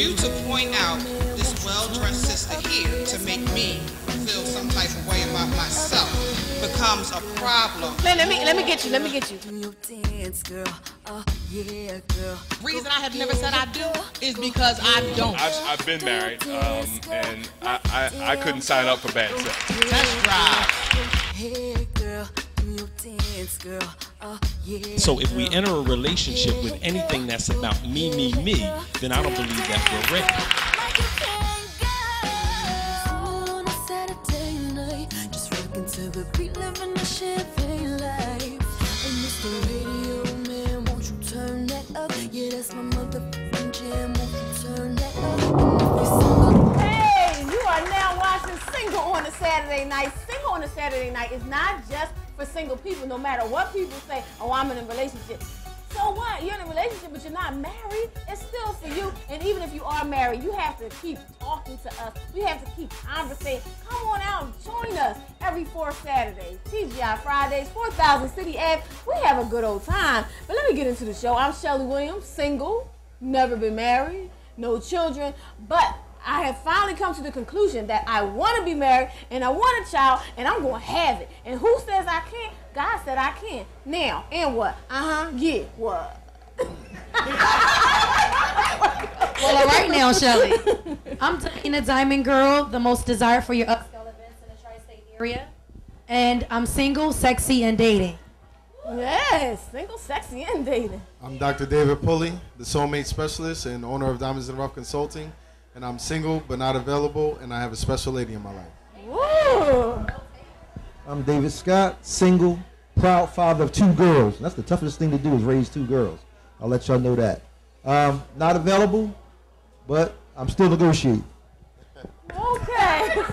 you to point out this well-dressed sister here to make me feel some type of way about myself becomes a problem. Let me get you. Let me get you. Reason I have never said I do is because I don't. I've been married, and I couldn't sign up for bad sex. Let's drive. So if we enter a relationship with anything that's about me, then I don't believe that we're ready. Hey, you are now watching Single on a Saturday Night. Single on a Saturday Night is not just for single people, no matter what people say, oh, I'm in a relationship. So what? You're in a relationship, but you're not married. It's still for you. And even if you are married, you have to keep talking to us. We have to keep conversating. Come on out, join us every fourth Saturday. TGI Fridays, 4000 City Ave. We have a good old time. But let me get into the show. I'm Shelly Williams, single, never been married, no children, but I have finally come to the conclusion that I want to be married and I want a child and I'm going to have it. And who says I can't? God said I can. Now, and what? Yeah, what? Well, all right now, Shelly. I'm Tina Diamond Girl, the most desired for your upscale events in the tri-state area. And I'm single, sexy, and dating. Yes, single, sexy, and dating. I'm Dr. David Pulley, the soulmate specialist and owner of Diamonds and Rough Consulting. And I'm single but not available, and I have a special lady in my life. Woo! I'm David Scott, single, proud father of 2 girls. That's the toughest thing to do is raise 2 girls. I'll let y'all know that. Not available, but I'm still negotiating. Okay.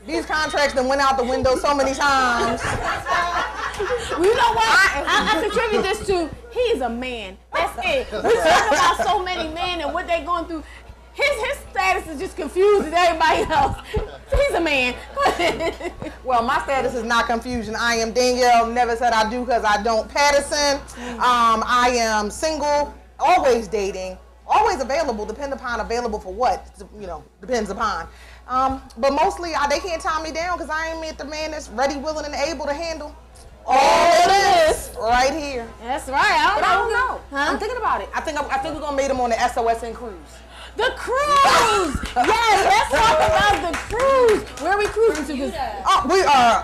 These contracts that went out the window so many times. Well, you know what? I contribute this to, he's a man. That's it. We talk about so many men and what they're going through. His status is just confused with everybody else. He's a man. Well, my status is not confusion. I am Danielle, never said I do because I don't. Patterson. I am single, always dating, always available, depend upon available for what, you know, depends upon. But mostly they can't tie me down because I ain't the man that's ready, willing, and able to handle all of this right here. That's right. I don't know. Huh? I'm thinking about it. I think we're gonna meet him on the SOSN cruise. The cruise! Yes, let's talk about the cruise. Where are we cruising to?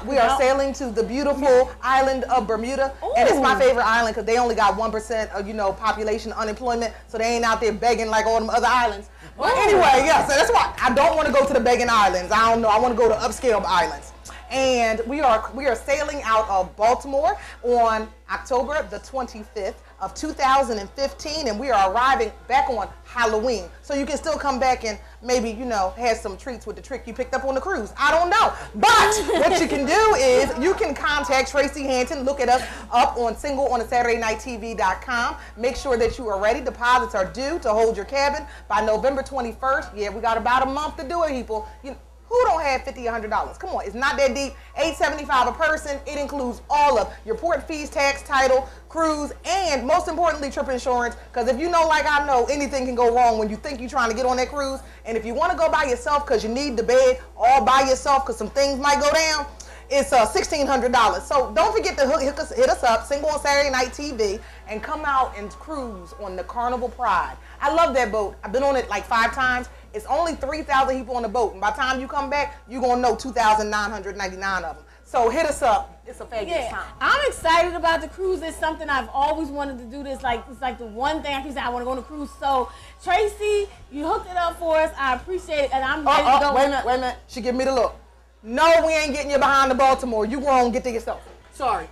We are sailing to the beautiful island of Bermuda. Ooh. And it's my favorite island because they only got 1% of, population unemployment, so they ain't out there begging like all them other islands. But anyway, yeah, so that's why I don't want to go to the begging islands. I don't know. I want to go to upscale islands. And we are sailing out of Baltimore on October the 25th of 2015, and we are arriving back on Halloween. So you can still come back and maybe, have some treats with the trick you picked up on the cruise. I don't know. But what you can do is you can contact Tracy Hanton. Look it up on singleonasaturdaynighttv.com. Make sure that you are ready. Deposits are due to hold your cabin by November 21st. Yeah, we got about a month to do it, people. Who don't have $50, $100? Come on, it's not that deep. $875 a person. It includes all of your port fees, tax, title, cruise, and most importantly, trip insurance. Because if you know, like I know, anything can go wrong when you think you're trying to get on that cruise. And if you want to go by yourself because you need the bed, all by yourself because some things might go down, it's $1,600. So don't forget to hit us up, Single on Saturday Night TV, and come out and cruise on the Carnival Pride. I love that boat. I've been on it like 5 times. It's only 3,000 people on the boat, and by the time you come back, you're gonna know 2,999 of them. So hit us up. It's a fabulous time. I'm excited about the cruise. It's something I've always wanted to do. It's like the one thing I keep saying I want to go on a cruise. So Tracy, you hooked it up for us. I appreciate it, and I'm ready to go. Wait a minute. She give me the look. No, we ain't getting you behind the Baltimore. You gonna get to yourself. Sorry.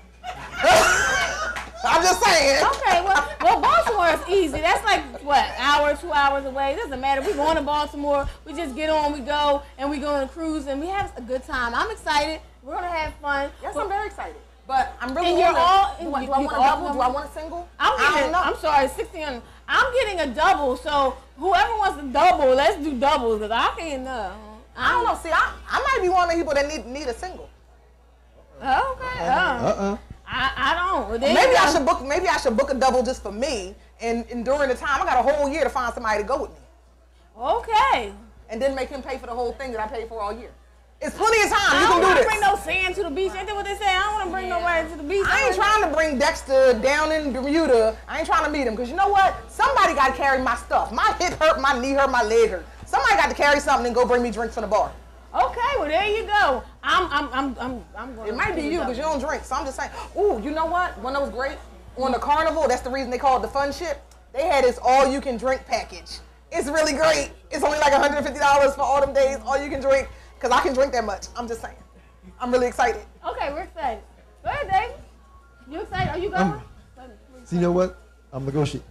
I'm just saying. Okay, well, Baltimore is easy. That's like, what, hour, 2 hours away. It doesn't matter. We're going to Baltimore. We just get on, we go, and we go on a cruise, and we have a good time. I'm excited. We're going to have fun. Yes, I'm very excited. But I'm really do I want a double? Do I want a single? I'm sorry, 16. I'm getting a double, so whoever wants a double, let's do doubles, because I can't, I don't know. See, I might be one of the people that need a single. Okay. I don't. Well, maybe I should book a double just for me, and during the time I got a whole year to find somebody to go with me. Okay. And then make him pay for the whole thing that I paid for all year. It's plenty of time. I You don't can do want to this. bring no sand to the beach. Ain't that what they say? I don't want to bring nobody to the beach. I ain't trying to bring Dexter down in Bermuda. I ain't trying to meet him because you know what? Somebody got to carry my stuff. My hip hurt, my knee hurt, my leg hurt. Somebody got to carry something and go bring me drinks from the bar. Okay, well there you go. I'm going. It might be you because you don't drink. So I'm just saying. Ooh, you know what? One that was great on the Carnival. That's the reason they call it the fun ship. They had this all-you-can-drink package. It's really great. It's only like $150 for all them days. All you can drink. Because I can drink that much. I'm just saying. I'm really excited. Okay, we're excited. Go ahead, David. You excited? Are you going? So you know what? I'm negotiating.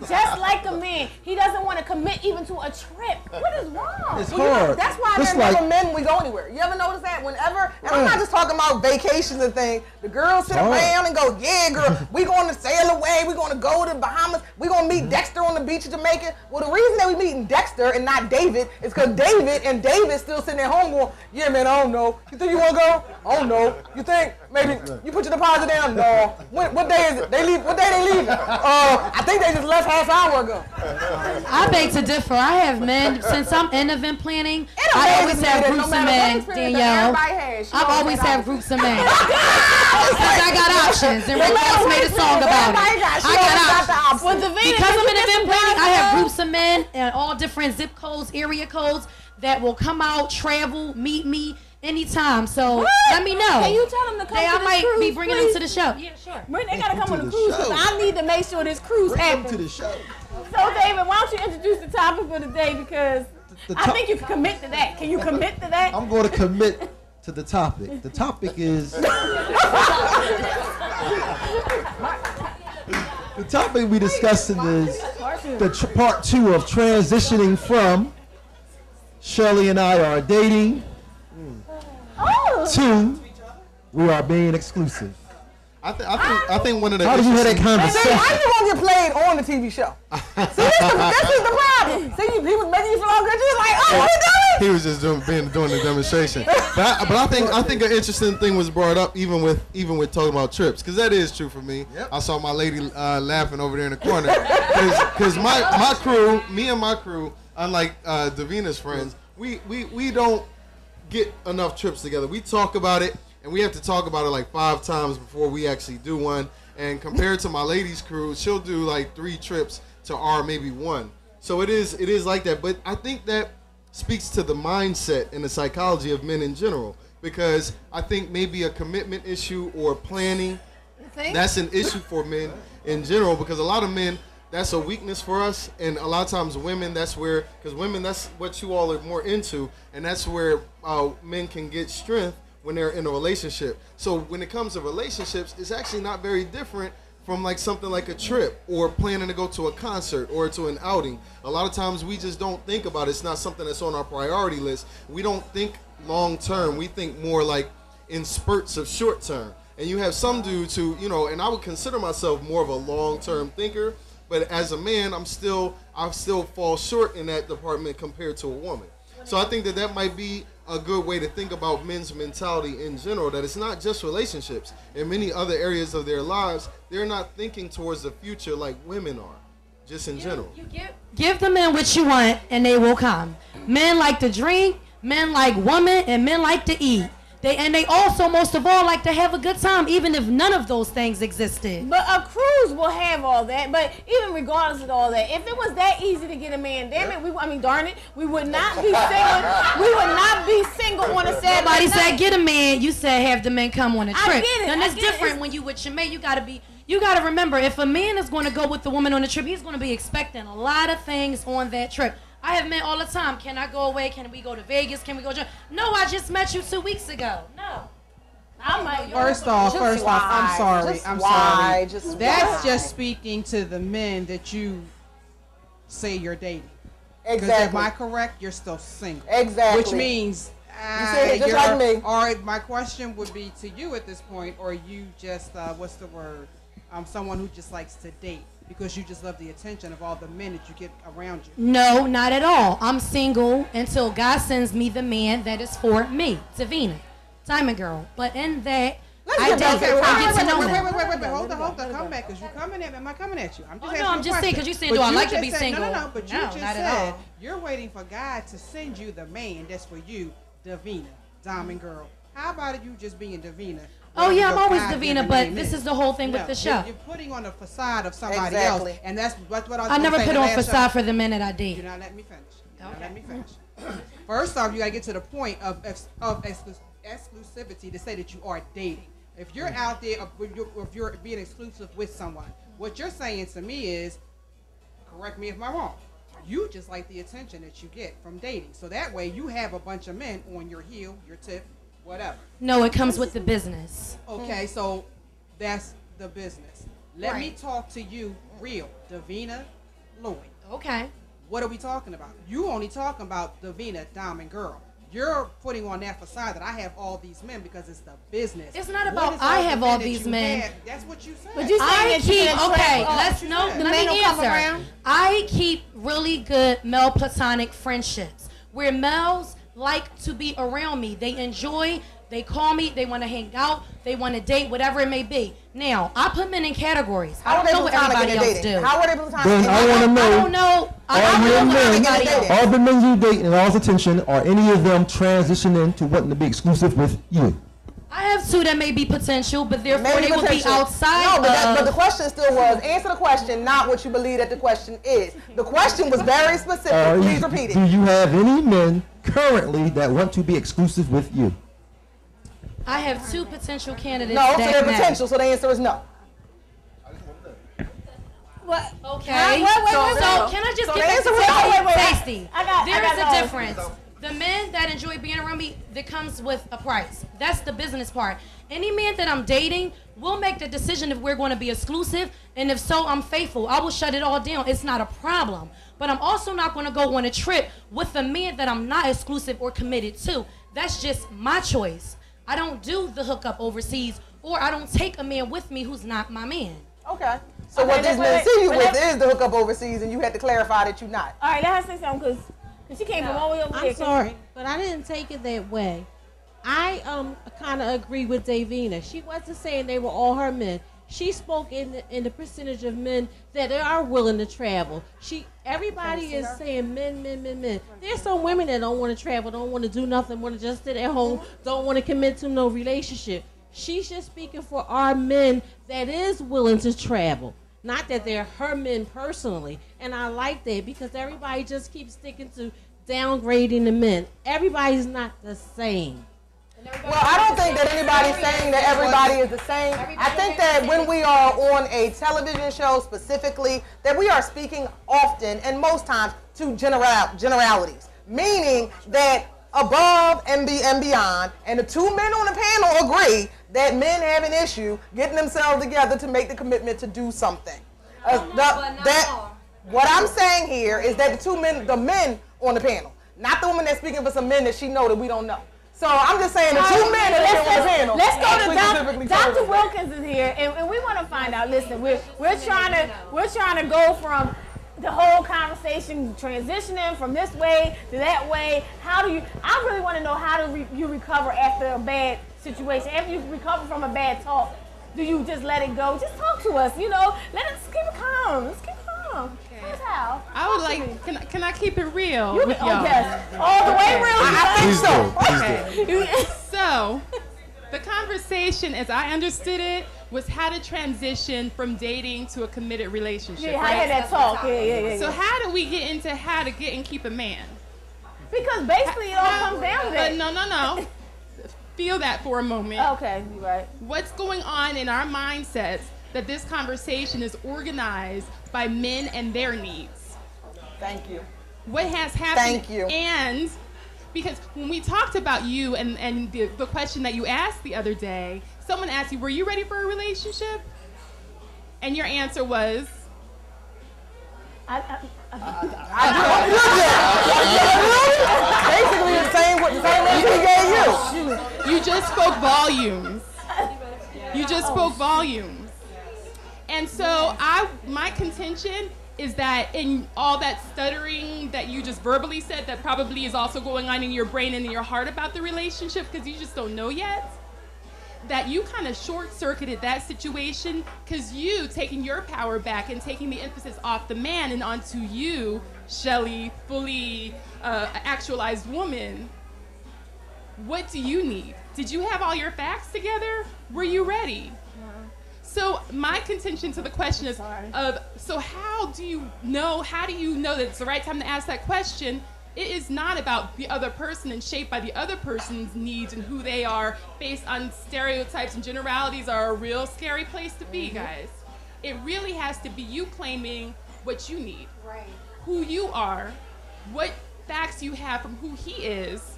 Just like a man, he doesn't want to commit even to a trip. What is wrong? It's Well, hard. that's why Just there's like, never men when we go anywhere. You ever notice that? Whenever, and I'm not just talking about vacations and things. The girls sit around and go, yeah, girl, we going to sail away. We going to go to the Bahamas. We going to meet Dexter on the beach of Jamaica. Well, the reason that we meeting Dexter and not David is because David still sitting at home going, yeah, man, I don't know. You think you want to go? I don't know. You think maybe you put your deposit down? No. What day is it? They leave. What day they leaving? I think they just left half hour ago. I beg to differ. I have men, since I'm in event planning, I always have groups of men, Danielle. I've always have groups of men. Because I got options. And Rick Ross made a song about it. I got options. Because I'm in event planning, I have groups of men in all different zip codes, area codes that will come out, travel, meet me anytime. So let me know. Can you tell them to come to the I might cruise, be bringing please? them to the show. Yeah, sure. They gotta come on the cruise because I need to make sure this cruise happens. to the show. So David, why don't you introduce the topic for today because I think you can commit to that. Can you commit to that? I'm going to commit to the topic. The topic is the topic we discussing is the part 2 of transitioning from Shirley and I are dating to we are being exclusive. I think one of the How did you have that See, conversation? how you gonna get played on the TV show? See, this is the problem. See, he was making you feel all good. You was like, oh, what we doing? He was just doing the demonstration. But I think an interesting thing was brought up even with talking about trips, because that is true for me. Yep. I saw my lady laughing over there in the corner because my crew, me and my crew, unlike Davina's friends, we don't get enough trips together. We talk about it. And we have to talk about it like 5 times before we actually do one. And compared to my ladies' crew, she'll do like 3 trips to our maybe 1. So it is like that. But I think that speaks to the mindset and the psychology of men in general. Because I think maybe a commitment issue or planning, that's an issue for men in general. Because a lot of men, that's a weakness for us. And a lot of times women, that's where, because women, that's what you all are more into. And that's where men can get strength when they're in a relationship. So when it comes to relationships, it's actually not very different from like something like a trip or planning to go to a concert or to an outing. A lot of times we just don't think about it. It's not something that's on our priority list. We don't think long term. We think more like in spurts of short term. And you have some dudes who, and I would consider myself more of a long-term thinker, but as a man, I still fall short in that department compared to a woman. So I think that might be a good way to think about men's mentality in general, that it's not just relationships. In many other areas of their lives, they're not thinking towards the future like women are, just in general. You give the men what you want and they will come. Men like to drink, men like women, and men like to eat. They also, most of all, like to have a good time, even if none of those things existed. But a cruise will have all that. But even regardless of all that, if it was that easy to get a man, darn it, we would not be single. We would not be single on a Saturday Somebody night. said get a man. You said have the men come on a trip. I get it. And it's different when you with your mate. You gotta remember, if a man is going to go with the woman on a trip, he's going to be expecting a lot of things on that trip. I have men all the time. Can I go away? Can we go to Vegas? Can we go? No, I just met you 2 weeks ago. No. First off, I'm sorry. That's why? just speaking to the men that you say you're dating. Exactly. Am I correct? You're still single. Exactly. Which means you said it just like me. All right. My question would be to you at this point, or you just what's the word? Someone who just likes to date because you just love the attention of all the men that you get around you. No, not at all. I'm single until God sends me the man that is for me, Davina, Diamond Girl. But in that, I date. I get to know them. Wait, hold on, come back, because you're coming at me. Am I coming at you? I'm just asking I'm just saying, because you said, do I like to be single? No, but you just said you're waiting for God to send you the man that's for you, Davina, Diamond Girl. How about you just being Davina? Oh yeah, I'm always Davina, but this is the whole thing with the show. You're putting on a facade of somebody else, and that's what I was I never put on facade for the men that I date. You're not letting me finish. Let me finish. First off, you gotta get to the point of exclusivity to say that you are dating. If you're out there, if you're being exclusive with someone, what you're saying to me is, correct me if I'm wrong, you just like the attention that you get from dating. So that way you have a bunch of men on your heel, your tip, whatever. No, it comes with the business. Okay, so that's the business. Let me talk to you real, Davina Lloyd. Okay. What are we talking about? You only talking about Davina, Diamond Girl. You're putting on that facade that I have all these men because it's the business. It's not about I have all these men. That's what you said. But you saying let me answer. I keep really good male platonic friendships where males like to be around me. They enjoy, they call me, they want to hang out, they want to date, whatever it may be. Now, I put men in categories. I don't know what everybody else do. How are they platonic? Then I want to know. I don't know. All the men you date and all's attention, are any of them transitioning to wanting to be exclusive with you? I have two that may be potential, but therefore they will be outside. No, but the question still was, answer the question, not what you believe that the question is. The question was very specific. Please repeat it. Do you have any men currently that want to be exclusive with you? I have two potential candidates. No, so they're potential, so the answer is no. What? Okay. So can I just get back to Tasty? There is a difference. The men that enjoy being around me, that comes with a price. That's the business part. Any man that I'm dating will make the decision if we're going to be exclusive, and if so, I'm faithful. I will shut it all down. It's not a problem. But I'm also not going to go on a trip with a man that I'm not exclusive or committed to. That's just my choice. I don't do the hookup overseas, or I don't take a man with me who's not my man. Okay. So what these men see you with is the hookup overseas, and you had to clarify that you're not. All right, let her say something, because she came from all the way over here. I'm sorry, but I didn't take it that way. I kind of agree with Davina. She wasn't saying they were all her men. She spoke in the percentage of men that they are willing to travel. Everybody is saying men. There's some women that don't want to travel, don't want to do nothing, want to just sit at home, don't want to commit to no relationship. She's just speaking for our men that is willing to travel. Not that they're her men personally. And I like that because everybody just keeps sticking to downgrading the men. Everybody's not the same. Well, I don't think that anybody's saying that everybody is the same. I think that when we are on a television show specifically, that we are speaking often and most times to generalities, meaning that above and beyond, and the two men on the panel agree that men have an issue getting themselves together to make the commitment to do something. What I'm saying here is that the men on the panel, not the woman that's speaking for some men that she know that we don't know. So I'm just saying the two men that are on the panel. Let's go to Dr. Wilkins is here, and we want to find out. Listen, we're trying to go from the whole conversation transitioning from this way to that way. I really want to know how do you recover after a bad situation? After you recover from a bad talk, do you just let it go? Just talk to us, let us keep it calm. Let's keep it calm. That's how. I would like, can I keep it real with y'all? Yes. All the way real. I think so. Okay. So, the conversation, as I understood it, was how to transition from dating to a committed relationship. Yeah, how did that talk? Yeah. So how do we get into how to get and keep a man? Because basically it all comes down to that. No. Feel that for a moment. Okay, you're right. What's going on in our mindsets that this conversation is organized by men and their needs? Thank you. What has happened? Thank you. And because when we talked about you and the question that you asked the other day, someone asked you, were you ready for a relationship? And your answer was? Basically the same answer he gave you. You just spoke volumes. You just spoke volumes. And so my contention is that in all that stuttering that you just verbally said, that probably is also going on in your brain and in your heart about the relationship because you just don't know yet, that you kind of short-circuited that situation because you taking your power back and taking the emphasis off the man and onto you, Shelly, fully actualized woman. What do you need? Did you have all your facts together? Were you ready? So my contention to the question is so how do you know that it's the right time to ask that question? It is not about the other person and shaped by the other person's needs and who they are based on stereotypes and generalities are a real scary place to be, guys. It really has to be you claiming what you need, who you are, what facts you have from who he is,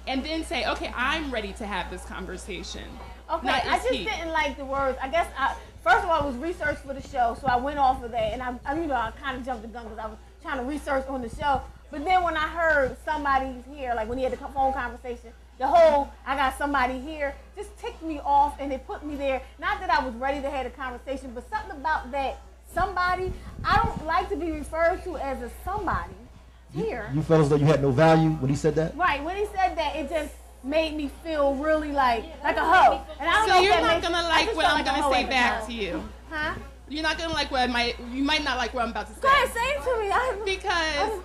and then say, okay, I'm ready to have this conversation. Okay, I just didn't like the words. I guess, first of all, it was research for the show, so I went off of that, and I kind of jumped the gun because I was trying to research on the show. But then when I heard somebody's here, like when he had the phone conversation, the whole I got somebody here just ticked me off, and it put me there. Not that I was ready to have a conversation, but something about that somebody. I don't like to be referred to as a somebody here. You felt as though you had no value when he said that? Right, when he said that, it just made me feel really like a hoe. And I don't know so if you're that not makes, gonna like what I'm gonna say back to you. Huh? You're not gonna like you might not like what I'm about to say. Go ahead, say it to me. Because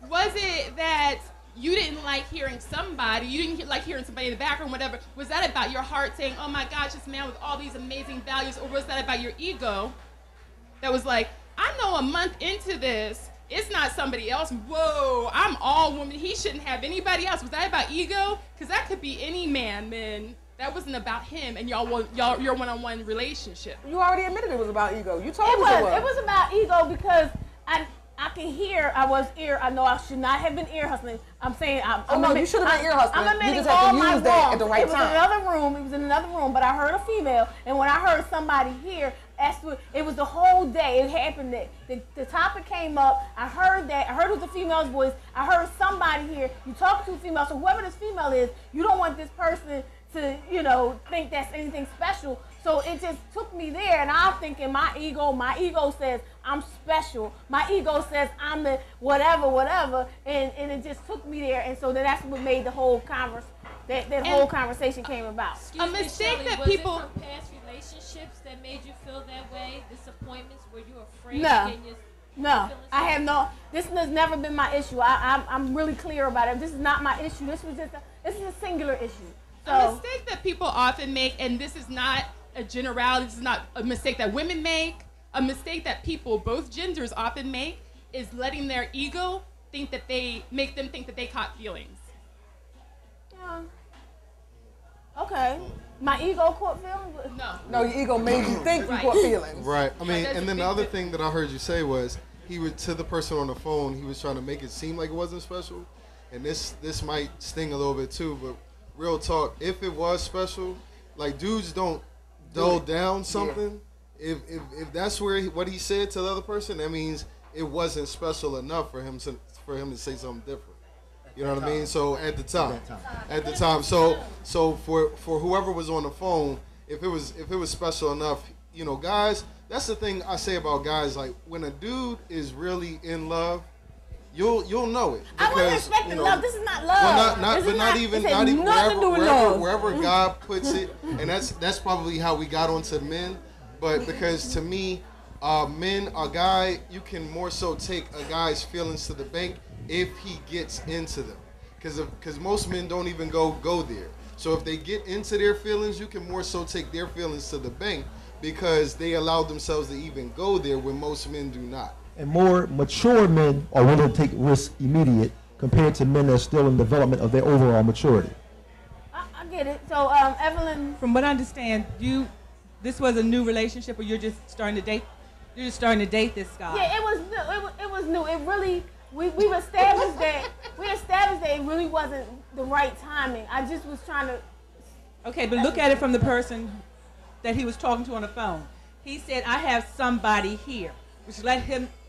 was it that you didn't like hearing somebody, you didn't like hearing somebody in the background, whatever? Was that about your heart saying, oh my gosh, this man with all these amazing values? Or was that about your ego that was like, I know a month into this, it's not somebody else. Whoa, I'm all woman. He shouldn't have anybody else. Was that about ego? Because that could be any man. That wasn't about him and your one-on-one relationship. You already admitted it was about ego. You told me it was. It was about ego because I can hear I know I should not have been ear hustling. I'm saying you should have been ear hustling. I'm admitting you just had to all use my that wrongs. at the right time. It was in another room, but I heard a female, and when I heard somebody here, it was the whole day. It happened that the topic came up. I heard it was a female's voice. I heard somebody here. You talk to a female, so whoever this female is, you don't want this person to think that's anything special. So it just took me there, and I'm thinking my ego says I'm special. My ego says I'm the whatever, and it just took me there, and so that's what made the whole whole conversation came about. A mistake that was people. It from past relationships that made you feel that way? Disappointments? Were you afraid? No, I have no. This has never been my issue. I'm really clear about it. This is not my issue. This is a singular issue. So. A mistake that people often make, and this is not a generality, this is not a mistake that women make, a mistake that people, both genders, often make, is letting their ego make them think that they caught feelings. Yeah. Okay. My ego caught feelings? No, your ego made you think you caught feelings. Right. I mean, and then the other thing that I heard you say was to the person on the phone, he was trying to make it seem like it wasn't special. And this might sting a little bit too, but real talk, if it was special, like dudes don't dull down something. Yeah. If that's what he said to the other person, that means it wasn't special enough for him to say something different. You know what I mean? So at the time, so for whoever was on the phone, if it was special enough, guys, that's the thing I say about guys. Like when a dude is really in love, you'll know it. Because, I wasn't expecting love. This is not love. Well, not even wherever God puts it, and that's probably how we got onto men. But because to me, a guy, you can more so take a guy's feelings to the bank if he gets into them, because most men don't even go there. So if they get into their feelings, you can more so take their feelings to the bank because they allow themselves to even go there when most men do not. And more mature men are willing to take risks immediate compared to men that are still in development of their overall maturity. I get it. So, Evelyn. From what I understand, this was a new relationship, or you're just starting to date? You're just starting to date this guy. Yeah, it was new. It was new. It really. We've established that it really wasn't the right timing. I just was trying to. Okay, but look at it from the person that he was talking to on the phone. He said, "I have somebody here," which let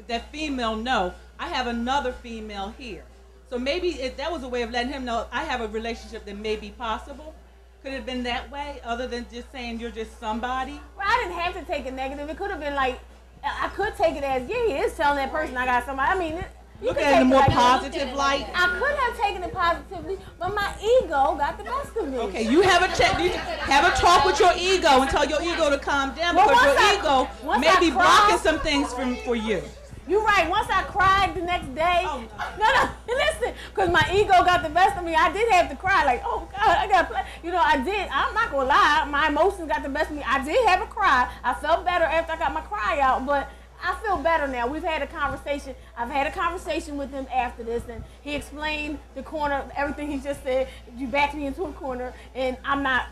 that female know, I have another female here. So maybe that was a way of letting him know I have a relationship that may be possible. Could it have been that way, other than just saying you're just somebody? Well, I didn't have to take it negative. It could have been like, I could take it as, yeah, he is telling that person I got somebody. I mean, Look at it in a more positive light. I could have taken it positively, but my ego got the best of me. Okay, you have a talk with your ego and tell your ego to calm down because your ego may be blocking some things for you. You're right. Once I cried the next day, no, listen, because my ego got the best of me. I did have to cry, like, oh God, I gotta play. You know, I did. I'm not gonna lie. My emotions got the best of me. I did have a cry. I felt better after I got my cry out, but I feel better now. We've had a conversation. I've had a conversation with him after this, and he explained the corner, everything he just said. You backed me into a corner, and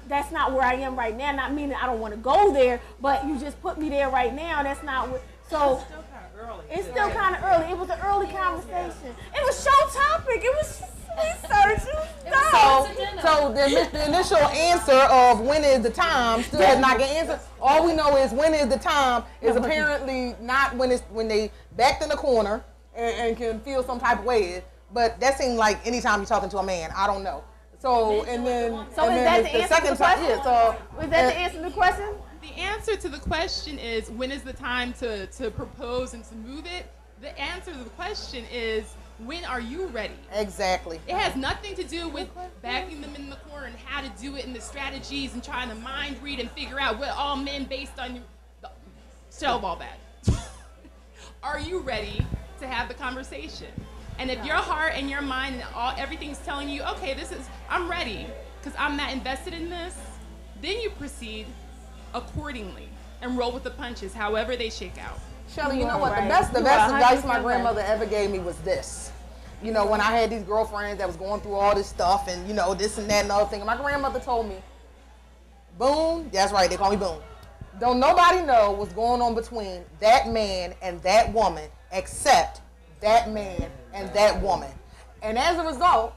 that's not where I am right now. Not meaning I don't want to go there, but you just put me there right now. That's not what, so. It's still kind of early. It was an early conversation. It was show topic. It was research. So the initial answer of when is the time still has not get answered. All we know is when is the time is apparently not when they backed in the corner and can feel some type of way. But that seemed like anytime you're talking to a man. I don't know. So and then is that the answer to the question? Yeah, so was that the answer to the question? The answer to the question is when is the time to propose and to move it? The answer to the question is when are you ready? Exactly. It has nothing to do with backing them in the corner and how to do it and the strategies and trying to mind read and figure out what all men based on you. Shelve all that. Are you ready to have the conversation? And if your heart and your mind and everything's telling you, okay, I'm ready because I'm not invested in this, then you proceed accordingly and roll with the punches, however they shake out. Shelly, you know what? The best advice my grandmother ever gave me was this. You know, when I had these girlfriends that was going through all this stuff and, you know, this and that and other thing, my grandmother told me, Boone, that's right, they call me Boone. Don't nobody know what's going on between that man and that woman except that man and that woman. And as a result,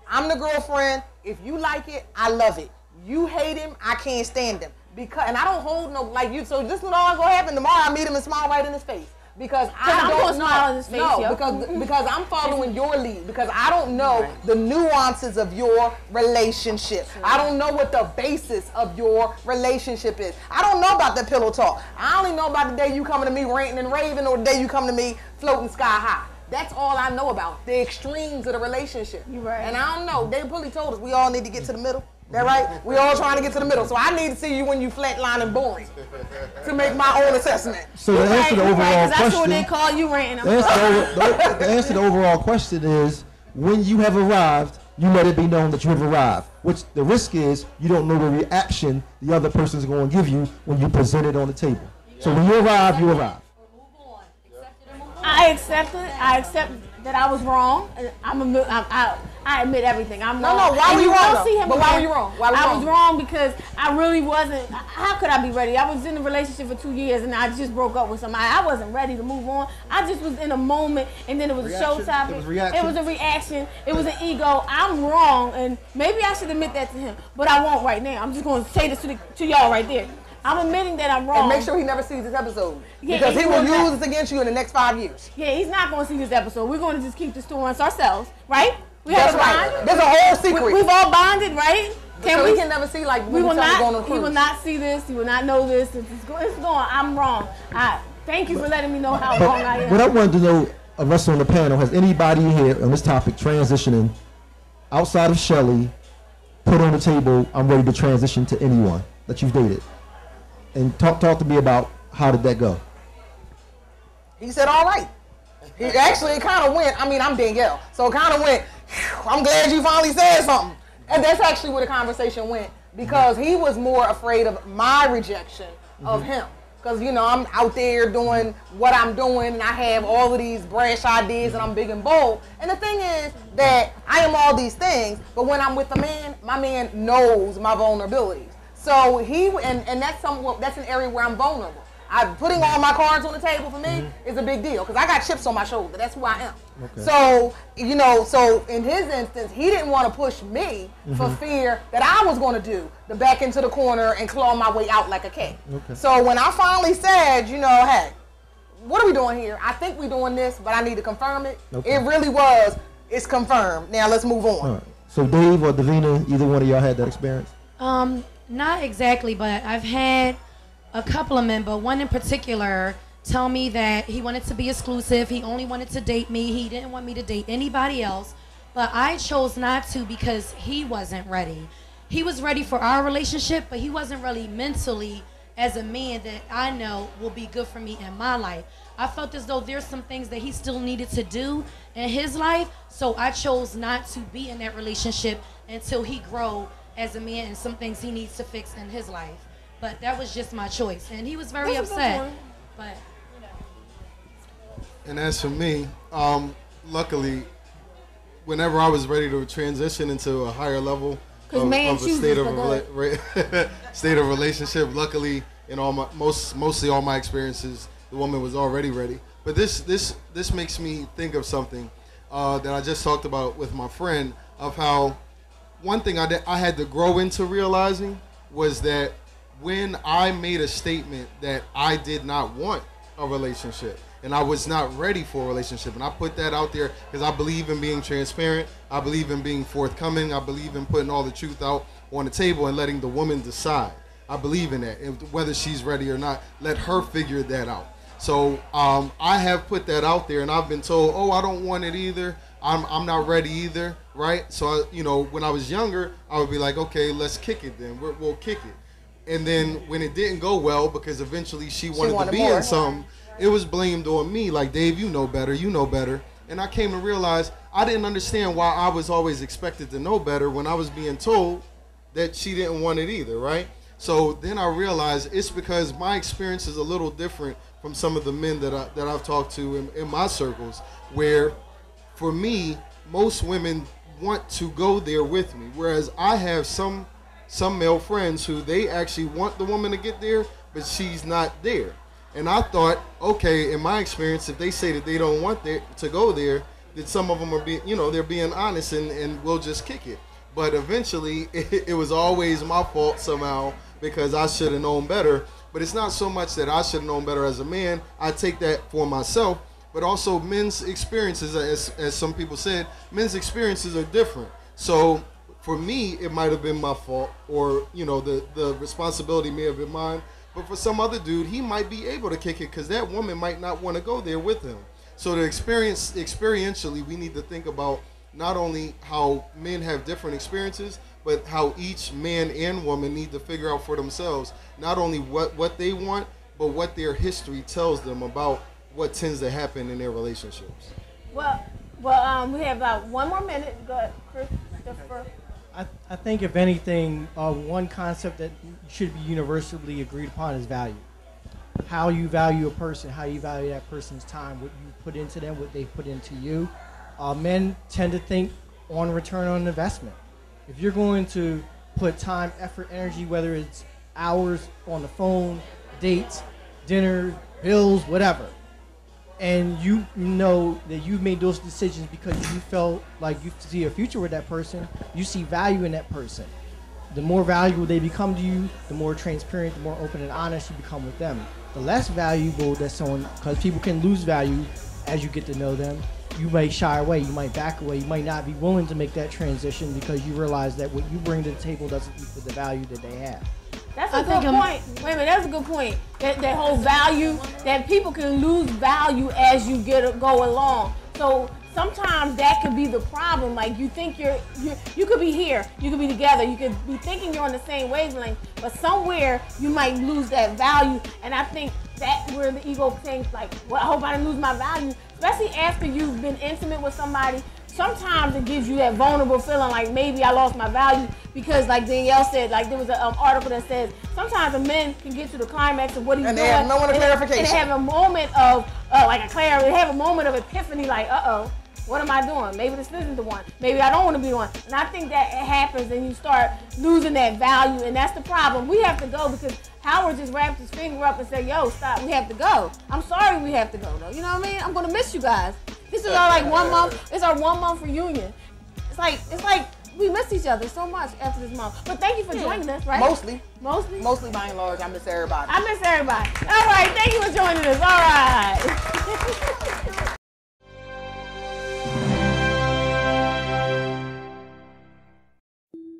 I'm the girlfriend. If you like it, I love it. You hate him, I can't stand him. And I don't hold no, like you, so this is all gonna happen tomorrow. I meet him and smile right in his face. Because I don't smile in his face. No, because I'm following your lead. Because I don't know the nuances of your relationship. I don't know what the basis of your relationship is. I don't know about the pillow talk. I only know about the day you coming to me ranting and raving or the day you come to me floating sky high. That's all I know about, the extremes of the relationship. You're right. And I don't know. They really told us we all need to get to the middle. That right? We all trying to get to the middle. So I need to see you when you flatline and boring to make my own assessment. So the answer to the overall question. That's what they call you ranting. The answer to the overall question is when you have arrived, you let it be known that you have arrived. Which the risk is you don't know the reaction the other person is going to give you when you present it on the table. So when you arrive, you arrive. I accept it. I accept that I was wrong. I admit everything. I'm wrong. No, why were you wrong? But why were you wrong? I was wrong because I really wasn't. How could I be ready? I was in a relationship for 2 years and I just broke up with somebody. I wasn't ready to move on. I just was in a moment and then it was a show topic. It was a reaction. It was an ego. I'm wrong and maybe I should admit that to him, but I won't right now. I'm just going to say this to y'all right there. I'm admitting that I'm wrong. And make sure he never sees this episode. Yeah, because he will use this against you in the next 5 years. Yeah, he's not going to see this episode. We're going to just keep the story to ourselves, right? That's right. There's a whole secret. We've all bonded, right? So we can never see like we will not. Going on he will not see this. He will not know this. It's going. I'm wrong. Thank you for letting me know how wrong I am. What I wanted to know of us on the panel, has anybody here on this topic transitioning outside of Shelly put on the table, I'm ready to transition to anyone that you've dated? And talk to me about how did that go? He said, all right. It kind of went, I'm Danielle, so it kind of went, I'm glad you finally said something. And that's actually where the conversation went because he was more afraid of my rejection of him. Because, you know, I'm out there doing what I'm doing and I have all of these brash ideas and I'm big and bold. And the thing is that I am all these things, but when I'm with a man, my man knows my vulnerabilities. So that's an area where I'm vulnerable. Putting all my cards on the table for me is a big deal because I got chips on my shoulder. That's who I am. Okay. So, you know, in his instance, he didn't want to push me for fear that I was going to do the back into the corner and claw my way out like a cat. Okay. So when I finally said, you know, hey, what are we doing here? I think we're doing this, but I need to confirm it. Okay. It really was. It's confirmed. Now let's move on. All right. So Dave or Davina, either one of y'all had that experience? Not exactly, but I've had a couple of men, but one in particular tell me that he wanted to be exclusive. He only wanted to date me. He didn't want me to date anybody else. But I chose not to because he wasn't ready. He was ready for our relationship, but he wasn't really mentally as a man that I know will be good for me in my life. I felt as though there's some things that he still needed to do in his life, so I chose not to be in that relationship until he grow as a man and some things he needs to fix in his life. But that was just my choice, and he was very upset. But you know. And as for me, luckily, whenever I was ready to transition into a higher level of a state of relationship, luckily in all my mostly all my experiences, the woman was already ready. But this makes me think of something that I just talked about with my friend, of how one thing I had to grow into realizing was that when I made a statement that I did not want a relationship and I was not ready for a relationship, and I put that out there because I believe in being transparent, I believe in being forthcoming, I believe in putting all the truth out on the table and letting the woman decide. I believe in that, and whether she's ready or not, let her figure that out. So I have put that out there, and I've been told, oh, I don't want it either, I'm not ready either, right? So when I was younger, I would be like, okay, let's kick it then, we'll kick it. And then when it didn't go well, because eventually she wanted to be in something, it was blamed on me, like, Dave, you know better. And I came to realize I didn't understand why I was always expected to know better when I was being told that she didn't want it either, right? So then I realized it's because my experience is a little different from some of the men that I've talked to in my circles, where for me, most women want to go there with me, whereas I have some male friends who they actually want the woman to get there, but she's not there. And I thought, okay, in my experience, if they say that they don't want to go there, that some of them are they're being honest and we'll just kick it. But eventually, it was always my fault somehow because I should have known better. But it's not so much that I should have known better as a man. I take that for myself, but also men's experiences, as some people said, men's experiences are different. So for me, it might have been my fault, or the responsibility may have been mine. But for some other dude, he might be able to kick it because that woman might not want to go there with him. So experientially, we need to think about not only how men have different experiences, but how each man and woman need to figure out for themselves not only what they want, but what their history tells them about what tends to happen in their relationships. Well, we have about 1 more minute. Go ahead, Christopher. I think, if anything, one concept that should be universally agreed upon is value. How you value a person, how you value that person's time, what you put into them, what they put into you. Men tend to think on return on investment. If you're going to put time, effort, energy, whether it's hours on the phone, dates, dinner, bills, whatever, and you know that you've made those decisions because you felt like you see a future with that person, you see value in that person. The more valuable they become to you, the more transparent, the more open and honest you become with them. The less valuable that someone, because people can lose value as you get to know them, you might shy away, you might back away, you might not be willing to make that transition because you realize that what you bring to the table doesn't equal the value that they have. That's a good point. Wait a minute, that's a good point. That whole value, that people can lose value as you go along. So sometimes that could be the problem. Like, you think you could be here, you could be together, you could be thinking you're on the same wavelength, but somewhere you might lose that value. And I think that's where the ego thinks, like, well, I hope I didn't lose my value. Especially after you've been intimate with somebody, sometimes it gives you that vulnerable feeling like maybe I lost my value, because like Danielle said, like there was an article that says sometimes a man can get to the climax of what he's doing, they have no clarification. And have a moment of like a clarity, they have a moment of epiphany, like, uh-oh, what am I doing? Maybe this isn't the one. Maybe I don't want to be the one. And I think that it happens and you start losing that value, and that's the problem. We have to go because Howard just wrapped his finger up and said, yo, stop, we have to go. I'm sorry we have to go, though. You know what I mean? I'm going to miss you guys. This is our, like, 1 month. It's our 1 month reunion. It's like we miss each other so much after this month. But thank you for joining us, right? Mostly by and large, I miss everybody. I miss everybody. All right, thank you for joining us. All right.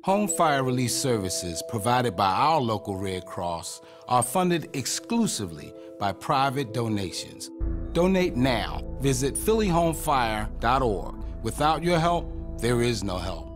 Home fire relief services provided by our local Red Cross are funded exclusively by private donations. Donate now. Visit PhillyHomeFire.org. Without your help, there is no help.